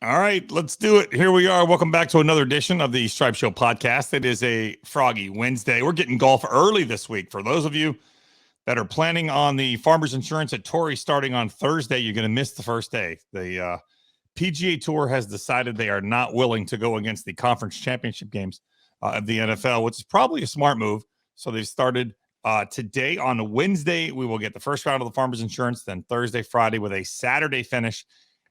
All right, let's do it. Here we are. Welcome back to another edition of the Stripe Show podcast. It is a Froggy Wednesday. We're getting golf early this week. For those of you that are planning on the Farmers Insurance at Torrey starting on Thursday, you're going to miss the first day. The PGA Tour has decided they are not willing to go against the conference championship games of the NFL, which is probably a smart move. So they've started today on Wednesday. We will get the first round of the Farmers Insurance, then Thursday, Friday with a Saturday finish.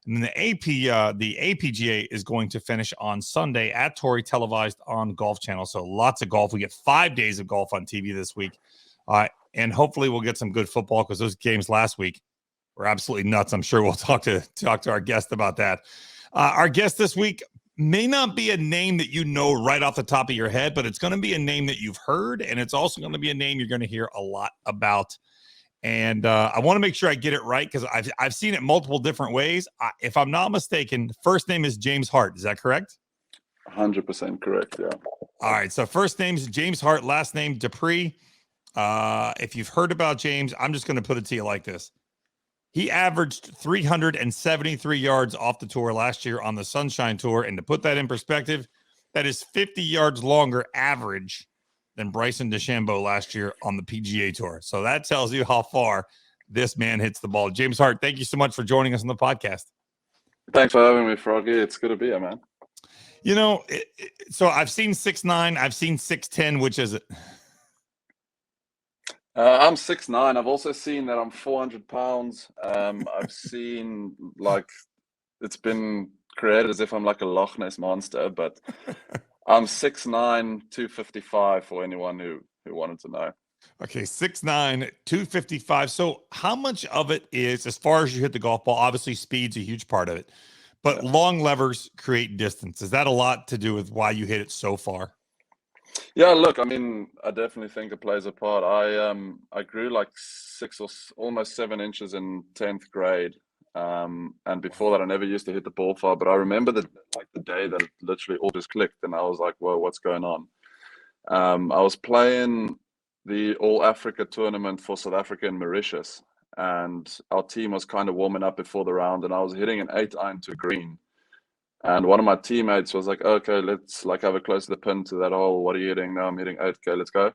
And then the APGA is going to finish on Sunday at Torrey, televised on Golf Channel. So lots of golf. We get 5 days of golf on TV this week. And hopefully we'll get some good football because those games last week were absolutely nuts. I'm sure we'll talk to our guest about that. Our guest this week may not be a name that you know right off the top of your head, but it's going to be a name that you've heard, and it's also going to be a name you're going to hear a lot about. And I want to make sure I get it right because I've seen it multiple different ways. If I'm not mistaken, first name is James Hart. Is that correct? 100% correct, yeah. All right, so first name is James Hart, last name du Preez. If you've heard about James, I'm just going to put it to you like this. He averaged 373 yards off the tour last year on the Sunshine Tour. And to put that in perspective, that is 50 yards longer average than Bryson DeChambeau last year on the PGA Tour. So that tells you how far this man hits the ball. James Hart, thank you so much for joining us on the podcast. Thanks for having me, Froggy. It's good to be here, man. You know, so I've seen 6'9", I've seen 6'10", which is it? I'm 6'9". I've also seen that I'm 400 pounds. I've seen, like, it's been created as if I'm like a Loch Ness monster, but I'm 6'9", 255 for anyone who wanted to know. Okay, 6'9", 255. So how much of it is, as far as you hit the golf ball, obviously speed's a huge part of it, but long levers create distance. Is that a lot to do with why you hit it so far? Yeah, look, I mean, I definitely think it plays a part. I grew like 6 or almost 7 inches in 10th grade. And before that, I never used to hit the ball far, but I remember the day that it literally all just clicked, and I was like, whoa, what's going on? I was playing the All Africa tournament for South Africa and Mauritius, and our team was kind of warming up before the round, and I was hitting an 8-iron to green. And one of my teammates was like, okay, let's like have a close to the pin to that hole. What are you hitting? No, I'm hitting 8. Okay, let's go.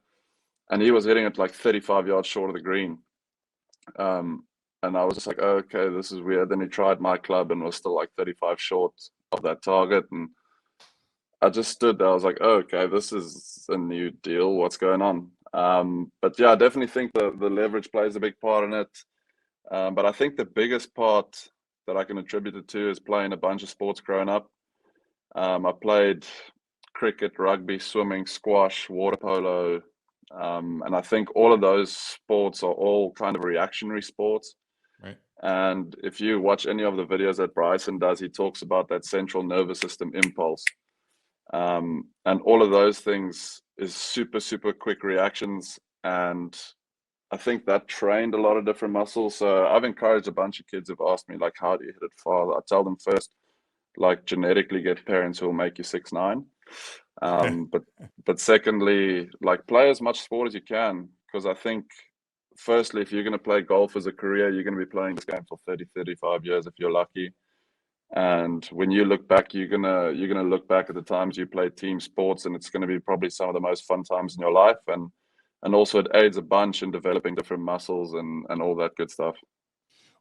And he was hitting it like 35 yards short of the green. And I was just like, oh, okay, this is weird. Then he tried my club and was still like 35 short of that target. And I just stood there. I was like, oh, okay, this is a new deal. What's going on? But yeah, I definitely think the leverage plays a big part in it. But I think the biggest part that I can attribute it to is playing a bunch of sports growing up. I played cricket, rugby, swimming, squash, water polo. And I think all of those sports are all kind of reactionary sports. Right. And if you watch any of the videos that Bryson does, he talks about that central nervous system impulse. And all of those things is super, super quick reactions. And I think that trained a lot of different muscles. So I've encouraged a bunch of kids who've asked me, like, how do you hit it far? I tell them first, like, genetically get parents who will make you 6'9". But secondly, like, play as much sport as you can, because I think firstly, if you're going to play golf as a career, you're going to be playing this game for 30, 35 years if you're lucky. And when you look back, you're gonna look back at the times you played team sports, and it's going to be probably some of the most fun times in your life. And also it aids a bunch in developing different muscles and all that good stuff.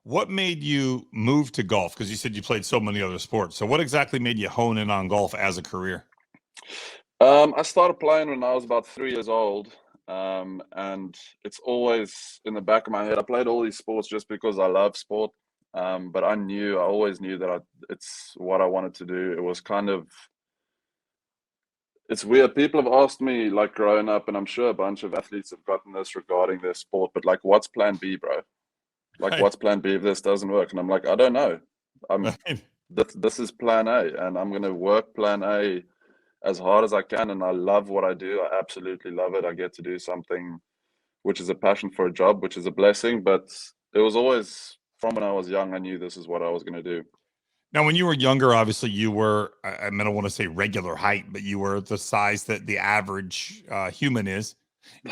What made you move to golf? Because you said you played so many other sports. So what exactly made you hone in on golf as a career? I started playing when I was about 3 years old. And it's always in the back of my head. I played all these sports just because I love sport. But I always knew that it's what I wanted to do. It was kind of, it's weird. People have asked me, like, growing up, and I'm sure a bunch of athletes have gotten this regarding their sport, but like, what's plan B, bro? Like, Right. what's plan B if this doesn't work? And I'm like, I don't know. This is plan A, and I'm going to work plan A as hard as I can. And I love what I do. I absolutely love it. I get to do something which is a passion for a job, which is a blessing. But it was always, from when I was young, I knew this is what I was going to do. Now, when you were younger, obviously you were, I don't want to say regular height, but you were the size that the average human is.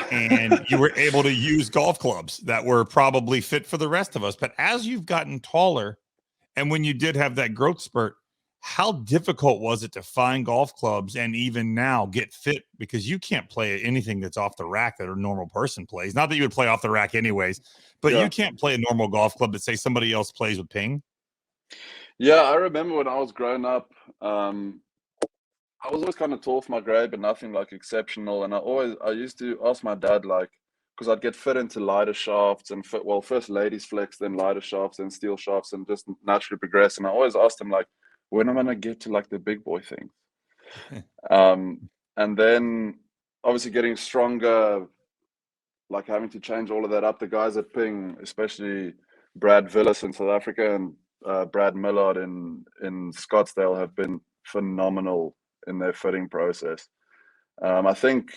And you were able to use golf clubs that were probably fit for the rest of us. But as you've gotten taller, and when you did have that growth spurt, how difficult was it to find golf clubs and even now get fit? Because you can't play anything that's off the rack that a normal person plays. Not that you would play off the rack anyways, but Yeah. you can't play a normal golf club that, say, somebody else plays with ping. Yeah, I remember when I was growing up, I was always kind of tall for my grade, but nothing like exceptional. And I used to ask my dad, like, because I'd get fit into lighter shafts and first ladies flex, then lighter shafts, then steel shafts, and just naturally progress. And I always asked him, like, when am I gonna get to like the big boy thing? And then obviously getting stronger, like having to change all of that up. The guys at Ping, especially Brad Villas in South Africa and Brad Millard in Scottsdale, have been phenomenal in their fitting process. I think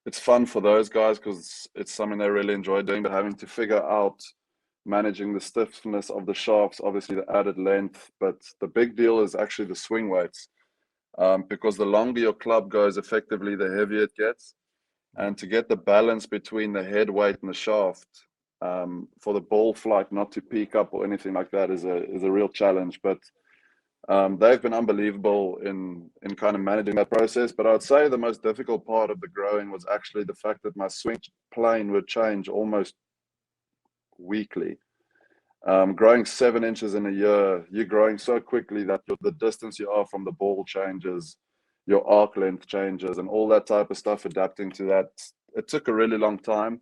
it's fun for those guys because it's something they really enjoy doing, but having to figure out managing the stiffness of the shafts, obviously the added length, but the big deal is actually the swing weights, because the longer your club goes, effectively, the heavier it gets. And to get the balance between the head weight and the shaft, for the ball flight not to peak up or anything like that is a real challenge. But they've been unbelievable in kind of managing that process. But I'd say the most difficult part of the growing was actually the fact that my swing plane would change almost weekly. Growing 7 inches in a year, you're growing so quickly that the distance you are from the ball changes, your arc length changes, and all that type of stuff, adapting to that. It took a really long time.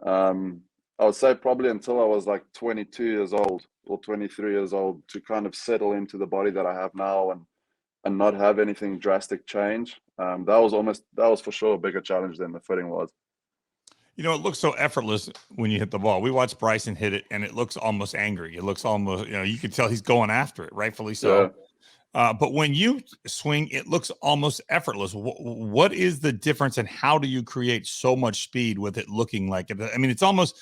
I would say probably until I was like 22 years old or 23 years old to kind of settle into the body that I have now and not have anything drastic change. That was for sure a bigger challenge than the footing was. You know, it looks so effortless when you hit the ball. We watched Bryson hit it, and it looks almost angry. It looks almost, you can tell he's going after it, rightfully so. Yeah. But when you swing, it looks almost effortless. What is the difference, and how do you create so much speed with it looking like it? I mean, it's almost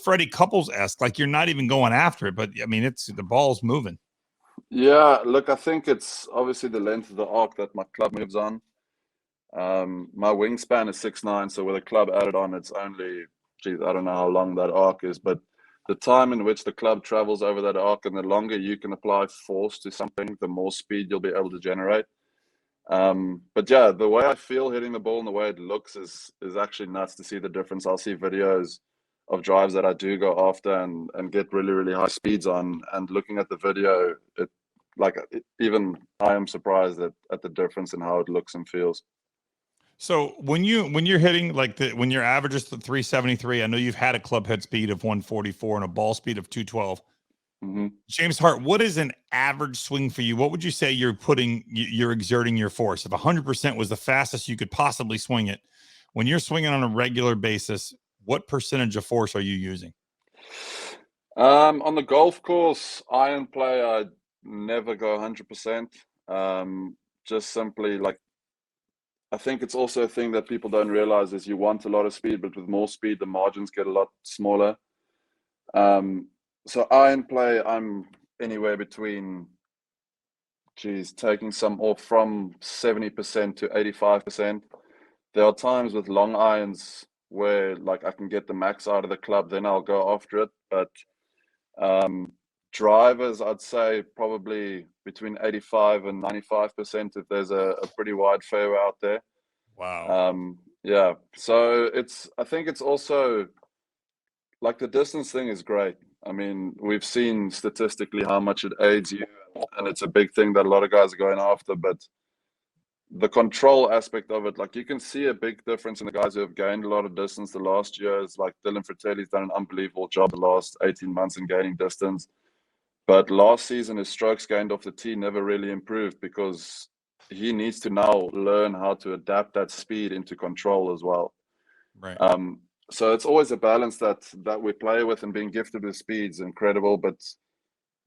Freddie Couples-esque, like you're not even going after it, but I mean, the ball's moving. Yeah, look, I think it's obviously the length of the arc that my club moves on. My wingspan is 6'9", so with a club added on, it's only, geez, I don't know how long that arc is, but the time in which the club travels over that arc, and the longer you can apply force to something, the more speed you'll be able to generate. But yeah, the way I feel hitting the ball and the way it looks is actually nuts to see the difference. I'll see videos of drives that I do go after and get really, really high speeds on, and looking at the video, even I am surprised at the difference in how it looks and feels. So when you're hitting when your average is 373, I know you've had a club head speed of 144 and a ball speed of 212. Mm-hmm. James Hart, what is an average swing for you? What would you say you're exerting your force? If 100% was the fastest you could possibly swing it, when you're swinging on a regular basis, what percentage of force are you using? On the golf course, iron play, I never go 100%. Just simply, like, I think it's also a thing that people don't realize is you want a lot of speed, but with more speed, the margins get a lot smaller. So iron play, I'm anywhere between, taking some off from 70% to 85%. There are times with long irons where like I can get the max out of the club, then I'll go after it. But drivers, I'd say probably between 85 and 95% if there's a pretty wide fairway out there. Wow. Yeah. So I think it's also like the distance thing is great. I mean, we've seen statistically how much it aids you, and it's a big thing that a lot of guys are going after, but the control aspect of it, like you can see a big difference in the guys who have gained a lot of distance the last years. Like Dylan Fratelli's done an unbelievable job the last 18 months in gaining distance. But last season, his strokes gained off the tee never really improved because he needs to now learn how to adapt that speed into control as well. Right. So it's always a balance that we play with, and being gifted with speed's incredible, but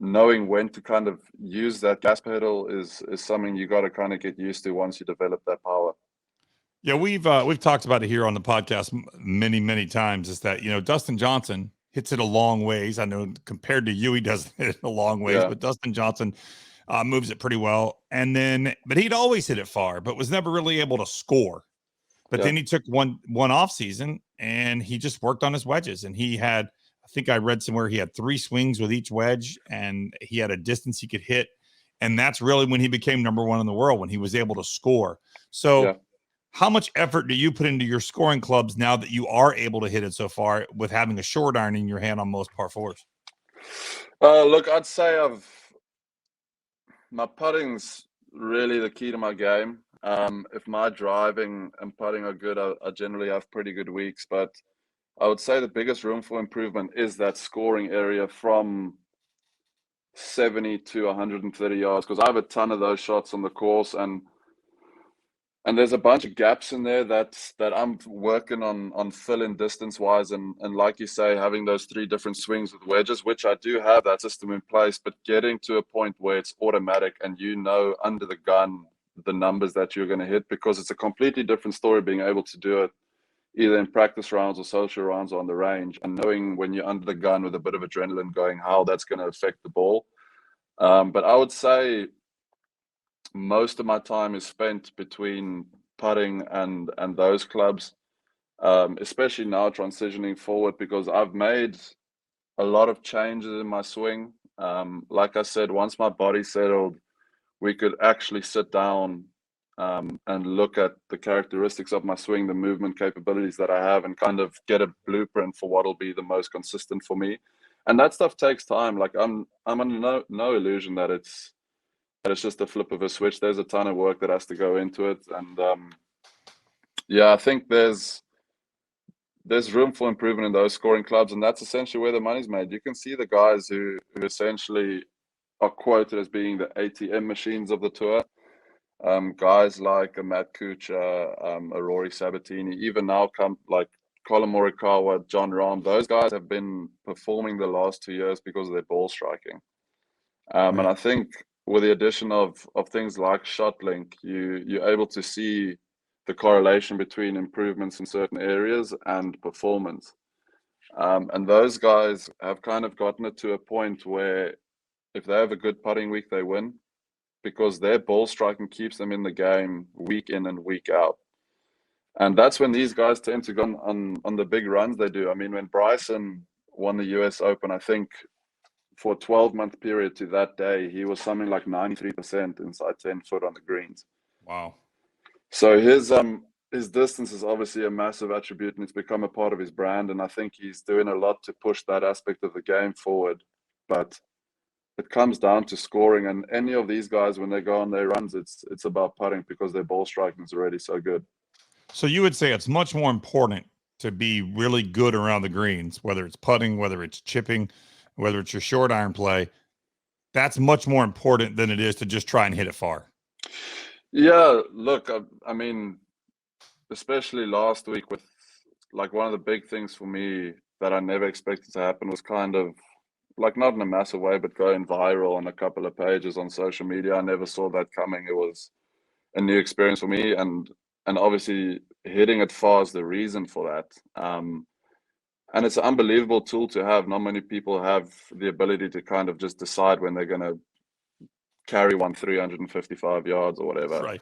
knowing when to kind of use that gas pedal is something you got to kind of get used to once you develop that power. Yeah, we've talked about it here on the podcast many, many times. Is that Dustin Johnson hits it a long ways. I know compared to you, he doesn't hit it a long ways, Yeah. but Dustin Johnson moves it pretty well. But he'd always hit it far, but was never really able to score. But then he took one off season and he just worked on his wedges, and he had, I think I read somewhere, he had 3 swings with each wedge, and he had a distance he could hit. And that's really when he became number one in the world, when he was able to score. So how much effort do you put into your scoring clubs now that you are able to hit it so far with having a short iron in your hand on most par fours? Look, I'd say my putting's really the key to my game. If my driving and putting are good, I generally have pretty good weeks. But I would say the biggest room for improvement is that scoring area from 70 to 130 yards, because I have a ton of those shots on the course, and there's a bunch of gaps in there that I'm working on filling distance wise, and like you say, having those 3 different swings with wedges, which I do have that system in place, but getting to a point where it's automatic and under the gun the numbers that you're going to hit, because it's a completely different story being able to do it either in practice rounds or social rounds on the range, and knowing when you're under the gun with a bit of adrenaline going, how that's going to affect the ball. But I would say most of my time is spent between putting and those clubs, especially now transitioning forward, because I've made a lot of changes in my swing. Like I said, once my body settled, we could actually sit down and look at the characteristics of my swing, the movement capabilities that I have, and kind of get a blueprint for what will be the most consistent for me. And that stuff takes time. Like I'm under no illusion that it's just a flip of a switch. There's a ton of work that has to go into it. And I think there's room for improvement in those scoring clubs, and that's essentially where the money's made. You can see the guys who essentially are quoted as being the ATM machines of the tour. Guys like a Matt Kuchar, a Rory Sabatini, even now like Colin Morikawa, John Rahm. Those guys have been performing the last 2 years because of their ball striking. And I think with the addition of things like ShotLink, you're able to see the correlation between improvements in certain areas and performance. And those guys have kind of gotten it to a point where if they have a good putting week, they win, because their ball striking keeps them in the game week in and week out. And that's when these guys tend to go on the big runs they do. I mean, when Bryson won the US Open, I think for a 12-month period to that day, he was something like 93% inside 10 foot on the greens. Wow. So his distance is obviously a massive attribute, and it's become a part of his brand. And I think he's doing a lot to push that aspect of the game forward. But it comes down to scoring, and any of these guys, when they go on their runs, it's about putting, because their ball striking is already so good. So you would say it's much more important to be really good around the greens, whether it's putting, whether it's chipping, whether it's your short iron play. That's much more important than it is to just try and hit it far. Yeah, look, I mean, especially last week, with like one of the big things for me that I never expected to happen was kind of like, not in a massive way, but going viral on a couple of pages on social media. I never saw that coming. It was a new experience for me, and obviously hitting it far is the reason for that. And it's an unbelievable tool to have. Not many people have the ability to kind of just decide when they're going to carry one 355 yards or whatever. Right.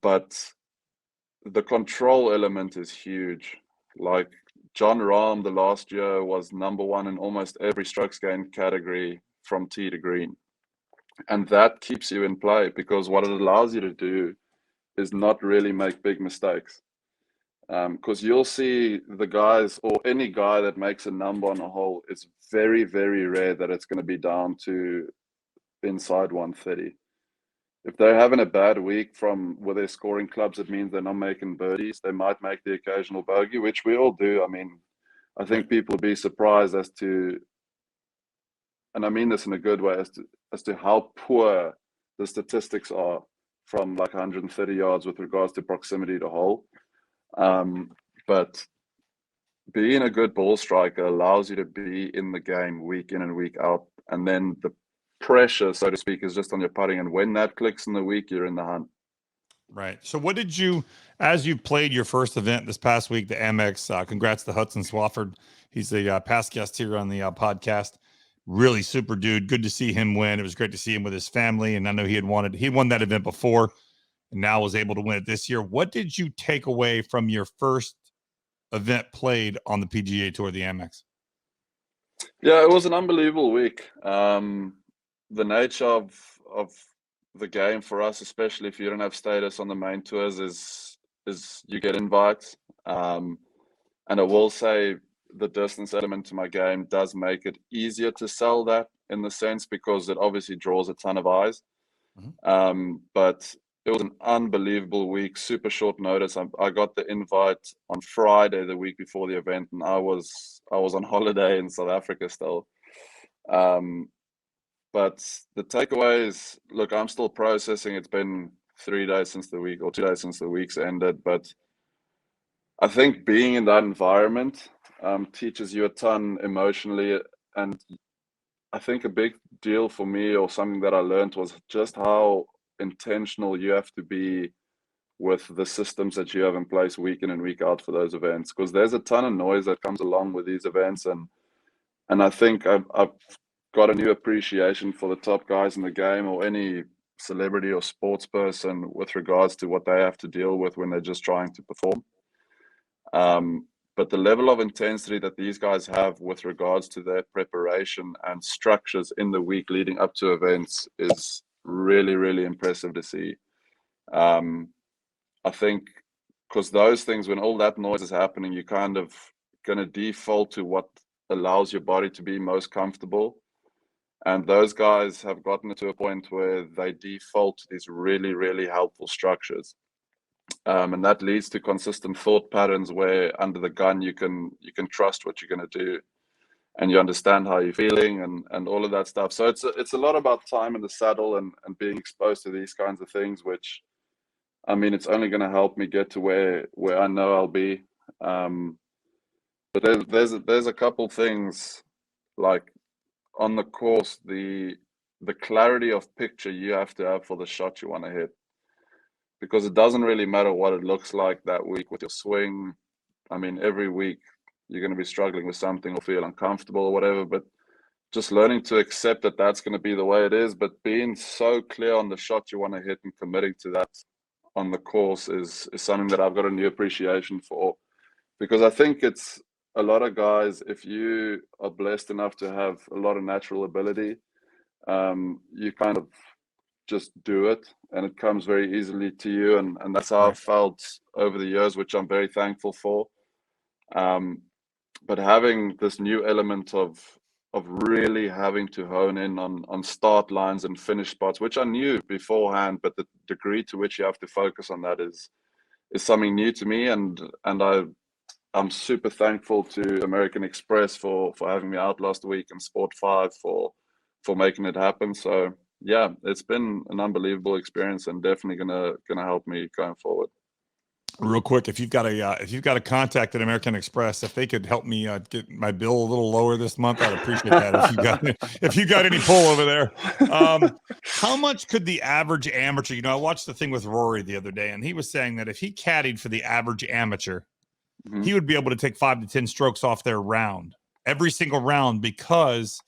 But the control element is huge. Like John Rahm, the last year, was number one in almost every strokes gained category from tee to green. And that keeps you in play, because what it allows you to do is not really make big mistakes. Because you'll see the guys, or any guy that makes a number on a hole, it's very, very rare that it's going to be down to inside 130. If they're having a bad week with their scoring clubs, it means they're not making birdies. They might make the occasional bogey, which we all do. I mean, I think people would be surprised as to, and I mean this in a good way, as to how poor the statistics are from like 130 yards with regards to proximity to hole. But being a good ball striker allows you to be in the game week in and week out. And then the pressure, so to speak, is just on your putting. And when that clicks in the week, you're in the hunt. Right. So what did you, as you played your first event this past week, the Amex, congrats to Hudson Swafford. He's a past guest here on the podcast. Really super dude. Good to see him win. It was great to see him with his family. And I know he won that event before and now was able to win it this year. What did you take away from your first event played on the PGA Tour, the Amex? Yeah, it was an unbelievable week. the nature of the game for us, especially if you don't have status on the main tours, is you get invites. And I will say the distance element to my game does make it easier to sell that, in the sense, because it obviously draws a ton of eyes. But it was an unbelievable week, super short notice. I got the invite on Friday, the week before the event, and I was on holiday in South Africa still. But the takeaway is, look, I'm still processing. It's been 3 days since the week, or 2 days since the week's ended. But I think being in that environment teaches you a ton emotionally. And I think a big deal for me, or something that I learned, was just how intentional you have to be with the systems that you have in place week in and week out for those events. Because there's a ton of noise that comes along with these events. And I think I've got a new appreciation for the top guys in the game, or any celebrity or sports person, with regards to what they have to deal with when they're just trying to perform. But the level of intensity that these guys have with regards to their preparation and structures in the week leading up to events is really, really impressive to see. I think because those things, when all that noise is happening, you're kind of going to default to what allows your body to be most comfortable. And those guys have gotten to a point where they default to these really, really helpful structures. And that leads to consistent thought patterns where under the gun you can trust what you're going to do, and you understand how you're feeling, and all of that stuff. So it's a lot about time in the saddle, and being exposed to these kinds of things, which, I mean, it's only going to help me get to where I know I'll be. But there's a couple things, like on the course, the clarity of picture you have to have for the shot you want to hit. Because it doesn't really matter what it looks like that week with your swing. I mean, every week you're going to be struggling with something, or feel uncomfortable or whatever, but just learning to accept that that's going to be the way it is. But being so clear on the shot you want to hit and committing to that on the course is something that I've got a new appreciation for. Because I think it's a lot of guys, if you are blessed enough to have a lot of natural ability, you kind of just do it, and it comes very easily to you, and that's how I've felt over the years, which I'm very thankful for. But having this new element of really having to hone in on start lines and finish spots, which I knew beforehand, but the degree to which you have to focus on that is something new to me, and I'm super thankful to American Express for having me out last week, and Sport 5 for making it happen. So yeah, it's been an unbelievable experience, and definitely gonna help me going forward. Real quick, if you've got a contact at American Express, if they could help me get my bill a little lower this month, I'd appreciate that. If you got any pull over there, how much could the average amateur? I watched the thing with Rory the other day, and he was saying that if he caddied for the average amateur, he would be able to take 5 to 10 strokes off their round, every single round, because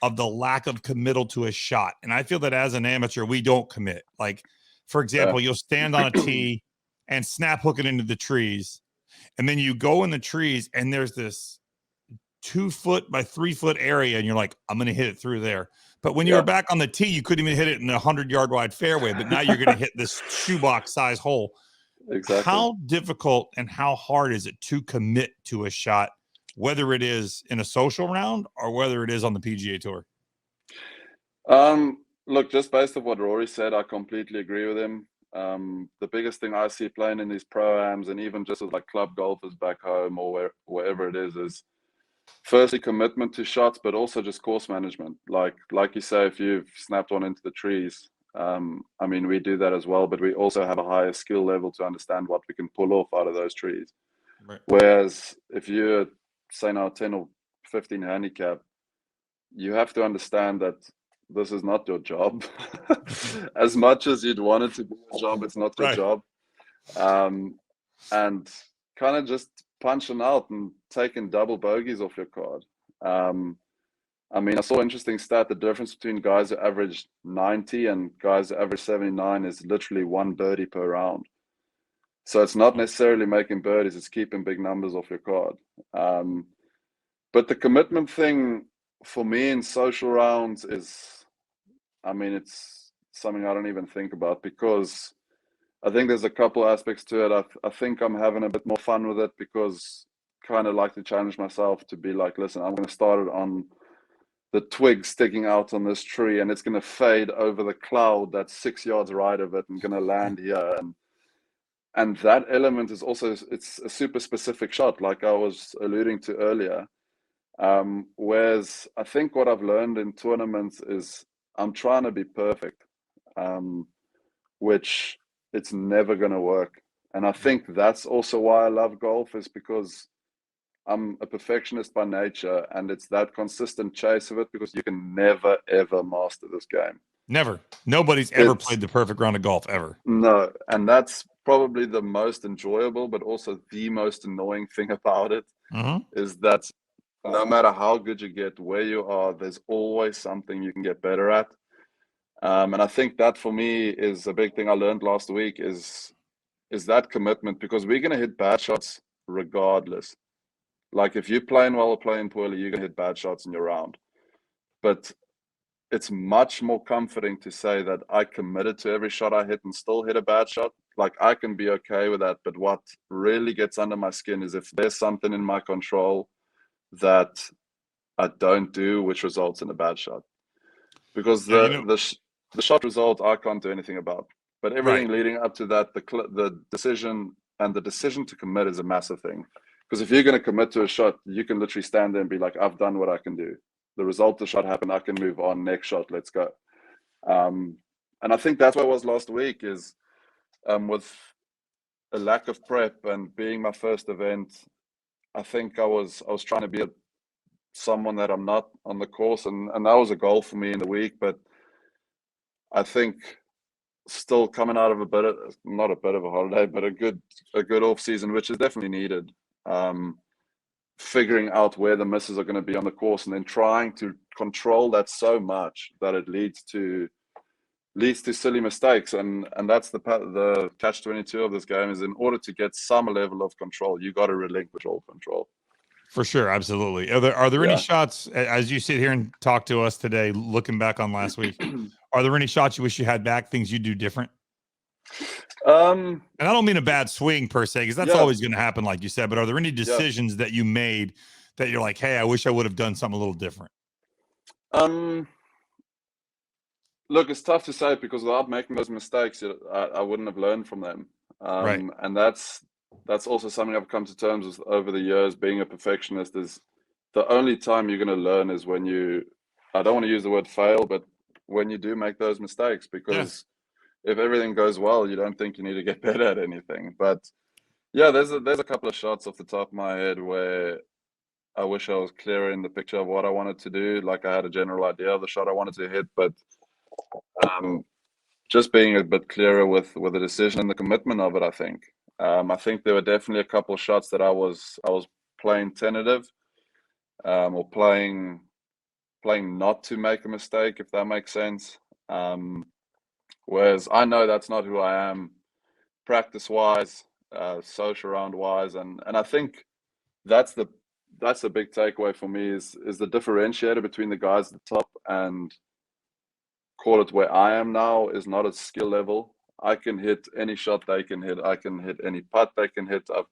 of the lack of committal to a shot. And I feel that as an amateur, we don't commit. Like, for example, you'll stand on a tee and snap hook it into the trees, and then you go in the trees, and there's this 2 foot by 3 foot area, and you're like, I'm going to hit it through there. But when you were back on the tee, you couldn't even hit it in a 100-yard wide fairway. But now you're going to hit this shoebox size hole. Exactly. How difficult and how hard is it to commit to a shot, whether it is in a social round or whether it is on the PGA Tour? Look, just based on what Rory said, I completely agree with him. The biggest thing I see playing in these pro-ams, and even just as like club golfers back home or wherever it is firstly commitment to shots, but also just course management. Like you say, if you've snapped one into the trees, I mean, we do that as well, but we also have a higher skill level to understand what we can pull off out of those trees. Right. Whereas if you're, say now 10 or 15 handicap, you have to understand that this is not your job. As much as you'd want it to be a job, it's not your job. And kind of just punching out and taking double bogeys off your card. I mean, I saw an interesting stat. The difference between guys who average 90 and guys who average 79 is literally 1 birdie per round. So it's not necessarily making birdies, it's keeping big numbers off your card. But the commitment thing for me in social rounds is I mean, it's something I don't even think about, because I think there's a couple aspects to it. I think I'm having a bit more fun with it, because kind of like to challenge myself to be like, listen, I'm going to start it on the twig sticking out on this tree, and it's going to fade over the cloud that's 6 yards right of it and going to land here. And that element is also, it's a super specific shot, like I was alluding to earlier. Whereas I think what I've learned in tournaments is I'm trying to be perfect, which it's never going to work. And I think that's also why I love golf, is because I'm a perfectionist by nature, and it's that consistent chase of it, because you can never, ever master this game. Never. Nobody's ever played the perfect round of golf ever. No. And that's probably the most enjoyable, but also the most annoying thing about it, is that no matter how good you get, where you are, there's always something you can get better at. And I think that for me is a big thing I learned last week, is that commitment, because we're going to hit bad shots regardless. Like if you're playing well or playing poorly, you're going to hit bad shots in your round. But it's much more comforting to say that I committed to every shot I hit and still hit a bad shot. Like I can be okay with that. But what really gets under my skin is if there's something in my control that I don't do, which results in a bad shot. Because the shot result I can't do anything about. But everything leading up to that, the decision to commit is a massive thing. Because if you're going to commit to a shot, you can literally stand there and be like, I've done what I can do. The result of the shot happened. I can move on. Next shot, let's go. And I think that's what it was last week, is with a lack of prep and being my first event, I think I was trying to be someone that I'm not on the course. And that was a goal for me in the week. But I think still coming out of not a bit of a holiday, but a good off season, which is definitely needed. Figuring out where the misses are going to be on the course, and then trying to control that so much that it leads to silly mistakes. And that's the catch-22 of this game, is in order to get some level of control, you got to relinquish all control. For sure, absolutely. Are there any shots, as you sit here and talk to us today, looking back on last week, are there any shots you wish you had back, things you do different? And I don't mean a bad swing per se, because that's always going to happen, like you said, but are there any decisions that you made that you're like, hey, I wish I would have done something a little different? Look, it's tough to say, because without making those mistakes, I wouldn't have learned from them. And that's also something I've come to terms with over the years. Being a perfectionist is the only time you're going to learn is when I don't want to use the word fail, but when you do make those mistakes, because if everything goes well, you don't think you need to get better at anything. But yeah, there's a couple of shots off the top of my head where I wish I was clearer in the picture of what I wanted to do. Like I had a general idea of the shot I wanted to hit, but just being a bit clearer with the decision and the commitment of it, I think. I think there were definitely a couple of shots that I was playing tentative, or playing not to make a mistake, if that makes sense. Whereas I know that's not who I am, practice-wise, social round-wise, and I think that's the big takeaway for me, is the differentiator between the guys at the top and call it where I am now is not at skill level. I can hit any shot they can hit. I can hit any putt they can hit. I've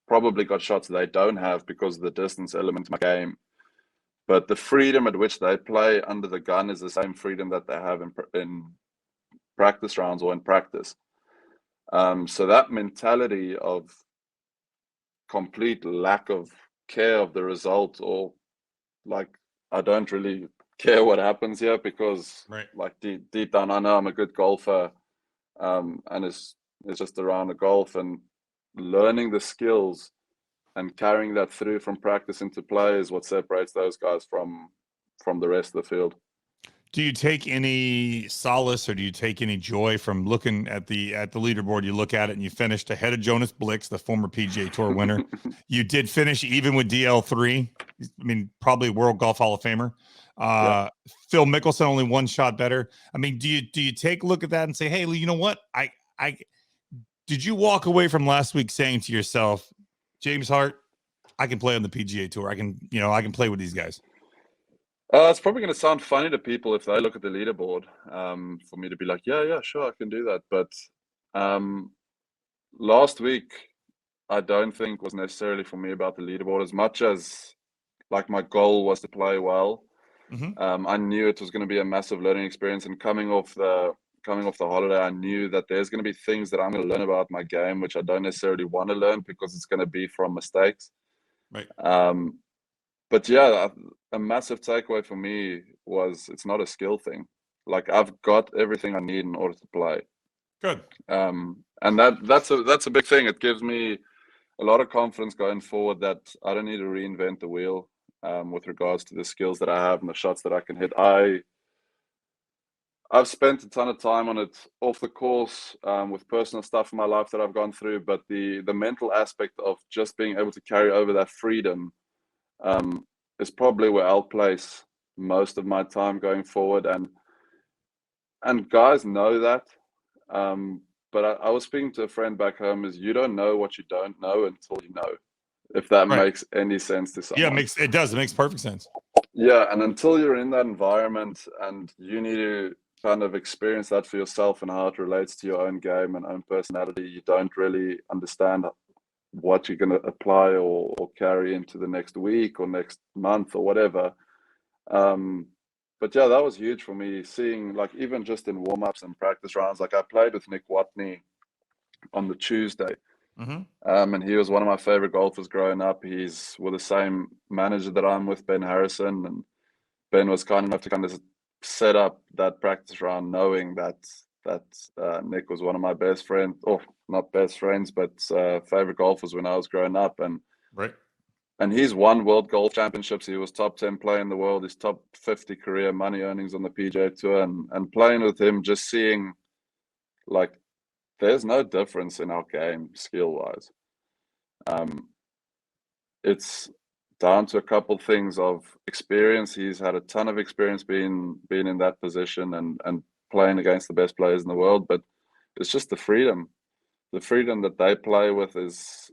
probably got shots they don't have because of the distance element of my game. But the freedom at which they play under the gun is the same freedom that they have in practice rounds or in practice. So that mentality of complete lack of care of the result, or like, I don't really care what happens here, because like deep down, I know I'm a good golfer, and it's just a round of golf, and learning the skills and carrying that through from practice into play is what separates those guys from the rest of the field. Do you take any solace, or do you take any joy from looking at the leaderboard? You look at it and you finished ahead of Jonas Blix, the former PGA Tour winner. You did finish even with DL3. I mean, probably World Golf Hall of Famer. Phil Mickelson only one shot better. I mean, do you take a look at that and say, hey, you know what? I did you walk away from last week saying to yourself, James Hart, I can play on the PGA Tour. I can play with these guys? It's probably going to sound funny to people if they look at the leaderboard, for me to be like, yeah, sure, I can do that. But last week, I don't think was necessarily for me about the leaderboard as much as like my goal was to play well. I knew it was going to be a massive learning experience, and coming off the holiday, I knew that there's going to be things that I'm going to learn about my game, which I don't necessarily want to learn because it's going to be from mistakes. Right. But yeah, a massive takeaway for me was it's not a skill thing. Like I've got everything I need in order to play. Good. And that's a big thing. It gives me a lot of confidence going forward that I don't need to reinvent the wheel with regards to the skills that I have and the shots that I can hit. I've spent a ton of time on it off the course with personal stuff in my life that I've gone through, but the mental aspect of just being able to carry over that freedom is probably where I'll place most of my time going forward. And guys know that. But I was speaking to a friend back home, is you don't know what you don't know until you know, if that Right. makes any sense to someone. Yeah, it does. It makes perfect sense. Yeah, and until you're in that environment and you need to kind of experience that for yourself and how it relates to your own game and own personality, you don't really understand what you're going to apply or carry into the next week or next month or whatever. But yeah, that was huge for me, seeing like even just in warm-ups and practice rounds. Like I played with Nick Watney on the Tuesday. And he was one of my favorite golfers growing up. He's with the same manager that I'm with, Ben Harrison, and Ben was kind enough to kind of set up that practice round, knowing that Nick was one of my best friends, or not best friends, but favorite golfers when I was growing up. And right. And he's won World Golf Championships. He was top 10 player in the world. His top 50 career money earnings on the PGA Tour. And playing with him, just seeing like there's no difference in our game skill wise. It's down to a couple things of experience. He's had a ton of experience being in that position and playing against the best players in the world. But it's just the freedom that they play with is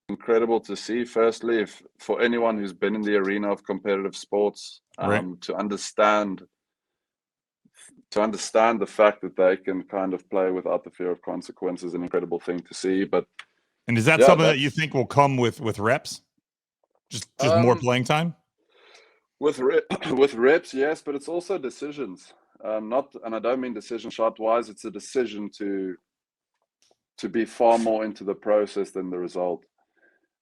incredible to see. Firstly, if for anyone who's been in the arena of competitive sports, Right. to understand the fact that they can kind of play without the fear of consequences, an incredible thing to see. But And is that yeah, something that you think will come with reps? Just more playing time? With with reps, yes, but it's also decisions. Not, and I don't mean decision shot wise. It's a decision to be far more into the process than the result.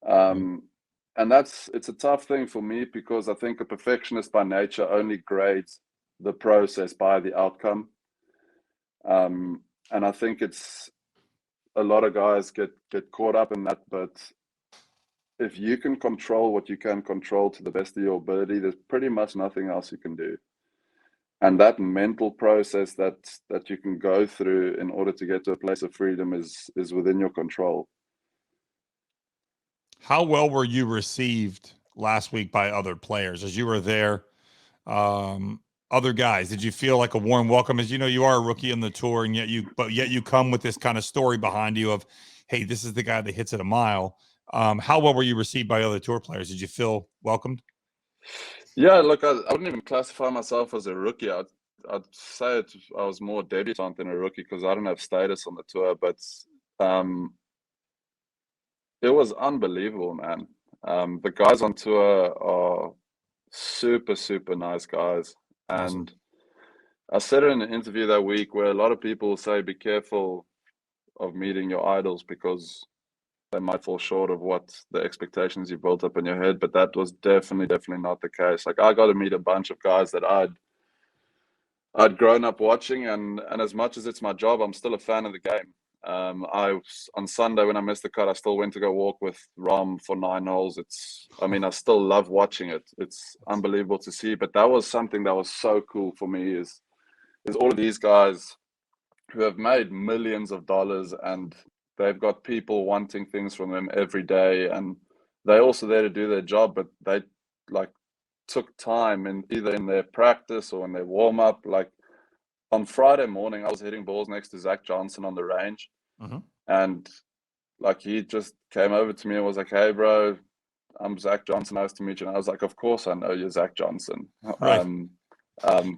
And it's a tough thing for me because I think a perfectionist by nature only grades the process by the outcome. And I think it's a lot of guys get caught up in that. But if you can control what you can control to the best of your ability, there's pretty much nothing else you can do. And that mental process that you can go through in order to get to a place of freedom is within your control. How well were you received last week by other players as you were there? Other guys, did you feel like a warm welcome? As you know, you are a rookie on the tour, and yet you come with this kind of story behind you of, hey, this is the guy that hits it a mile. How well were you received by other tour players? Did you feel welcomed? Yeah, look, I wouldn't even classify myself as a rookie. I'd say I was more debutant than a rookie because I don't have status on the tour. But it was unbelievable, man. The guys on tour are super, super nice guys. Awesome. And I said it in an interview that week where a lot of people say, be careful of meeting your idols because they might fall short of what the expectations you built up in your head. But that was definitely not the case. Like I got to meet a bunch of guys that I'd grown up watching, and as much as it's my job, I'm still a fan of the game. On Sunday when I missed the cut, I still went to go walk with Rom for 9 holes. I still love watching it. It's unbelievable to see. But that was something that was so cool for me is all of these guys who have made millions of dollars and they've got people wanting things from them every day, and they're also there to do their job, but they like took time in either in their practice or in their warm up. Like on Friday morning, I was hitting balls next to Zach Johnson on the range, and like he just came over to me and was like, "Hey, bro, I'm Zach Johnson. Nice to meet you. And I was like, of course I know you're Zach Johnson. Right.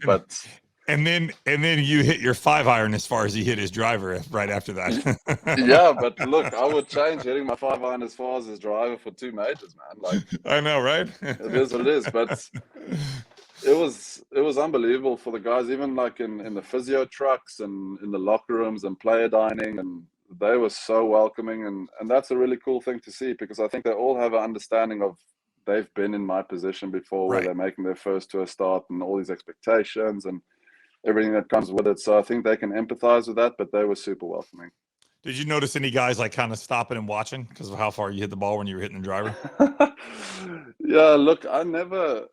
But and then you hit your 5-iron as far as he hit his driver right after that. yeah, but look, I would change hitting my 5-iron as far as his driver for 2 majors, man. Like, I know, right? it is what it is. But it was unbelievable for the guys, even like in the physio trucks and in the locker rooms and player dining, and they were so welcoming, and that's a really cool thing to see, because I think they all have an understanding of, they've been in my position before, where Right. they're making their first tour start and all these expectations and everything that comes with it. So I think they can empathize with that, but they were super welcoming. Did you notice any guys like kind of stopping and watching because of how far you hit the ball when you were hitting the driver? Yeah, look, I never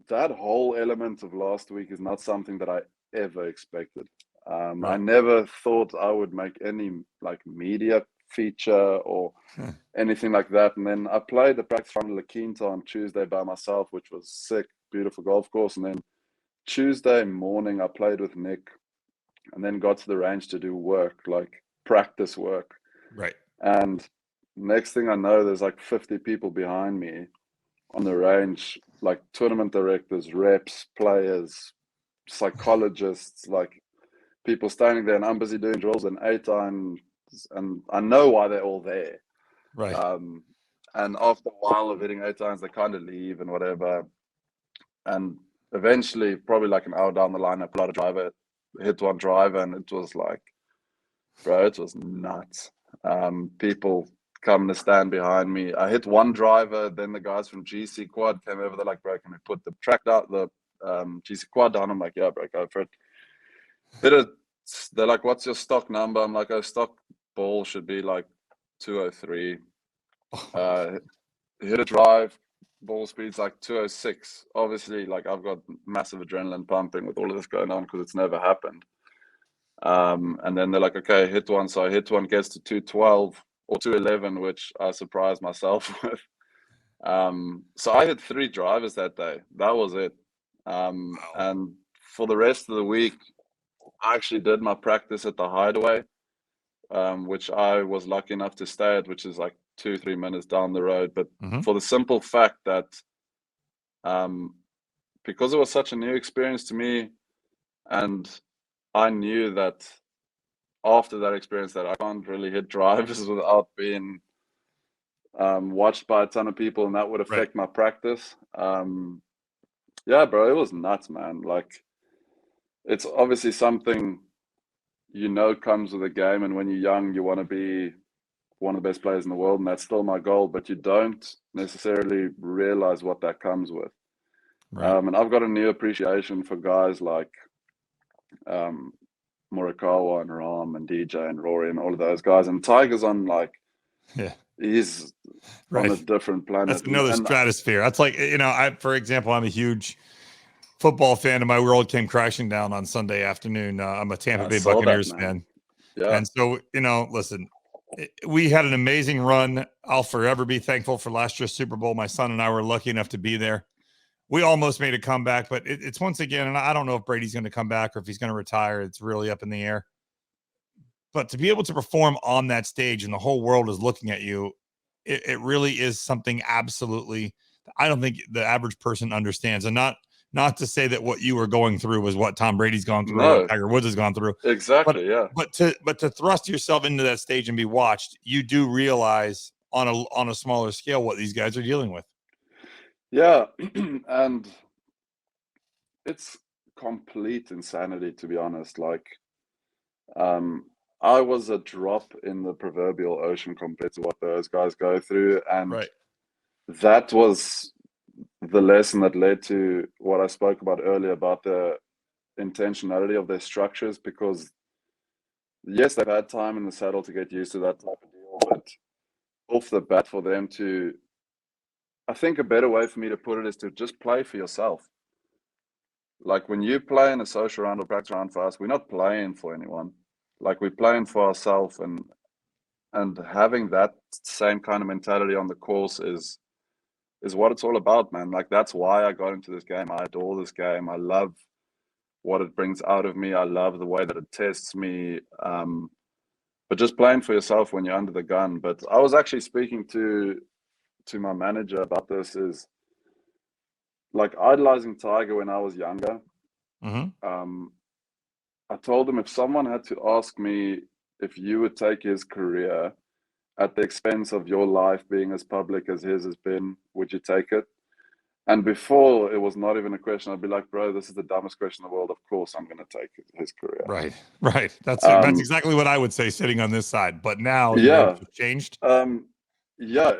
that whole element of last week is not something that I ever expected. I Right. never thought I would make any like media feature or anything like that. And then I played the practice round of La Quinta on Tuesday by myself, which was sick, beautiful golf course. And then Tuesday morning, I played with Nick, and then got to the range to do work, like practice work. Right. And next thing I know, there's like 50 people behind me on the range, like tournament directors, reps, players, psychologists, like people standing there, and I'm busy doing drills and 8-iron, and I know why they're all there. Right. And after a while of hitting 8-irons, they kind of leave and whatever. And eventually, probably like an hour down the line, I pulled out a driver, hit one driver, and it was like, bro, it was nuts. People come to stand behind me. I hit one driver, then the guys from GC Quad came over. They're like, bro, can we put the track down, the GC Quad down? I'm like, yeah, bro, go for it. They're like, what's your stock number? I'm like, oh, stock ball should be like 203. Hit a drive, ball speed's like 206. Obviously, like, I've got massive adrenaline pumping with all of this going on because it's never happened. And then they're like, okay, hit one. So I hit one, gets to 212 or 211, which I surprised myself with. So I hit 3 drivers that day. That was it. And for the rest of the week, I actually did my practice at the Hideaway, which I was lucky enough to stay at, which is like 2-3 minutes down the road. But for the simple fact that because it was such a new experience to me, and I knew that after that experience that I can't really hit drivers without being watched by a ton of people, and that would affect my practice. Yeah, bro, it was nuts, man. Like, it's obviously something, you know, comes with a game, and when you're young, you want to be one of the best players in the world, and that's still my goal, but you don't necessarily realize what that comes with. And I've got a new appreciation for guys like Morikawa and Rahm and DJ and Rory and all of those guys, and Tiger's on, like, he's on a different planet. That's another stratosphere. That's like, you know, for example, I'm a huge football fan, and my world came crashing down on Sunday afternoon. I'm a Tampa Bay Buccaneers fan. Yeah. And so, you know, listen, we had an amazing run. I'll forever be thankful for last year's Super Bowl. My son and I were lucky enough to be there. We almost made a comeback, but it's once again, and I don't know if Brady's going to come back or if he's going to retire. It's really up in the air. But to be able to perform on that stage and the whole world is looking at you, it really is something absolutely, I don't think the average person understands. And not to say that what you were going through was what Tom Brady's gone through, or what Tiger Woods has gone through. Exactly, but to thrust yourself into that stage and be watched, you do realize on a smaller scale what these guys are dealing with. Yeah, and it's complete insanity, to be honest. Like, I was a drop in the proverbial ocean compared to what those guys go through, and that was the lesson that led to what I spoke about earlier about the intentionality of their structures, because yes, they've had time in the saddle to get used to that type of deal, but off the bat for them to, I think a better way for me to put it is to just play for yourself. Like, when you play in a social round or practice round for us, we're not playing for anyone. Like, we're playing for ourselves, and having that same kind of mentality on the course is what it's all about, man. Like, that's why I got into this game. I adore this game. I love what it brings out of me. I love the way that it tests me. But just playing for yourself when you're under the gun. But I was actually speaking to to my manager about this is like idolizing Tiger when I was younger. I told him if someone had to ask me if you would take his career at the expense of your life being as public as his has been, would you take it? And before, it was not even a question. I'd be like, bro, this is the dumbest question in the world. Of course, I'm going to take his career. Right. That's exactly what I would say sitting on this side. But now your answer changed. Yeah,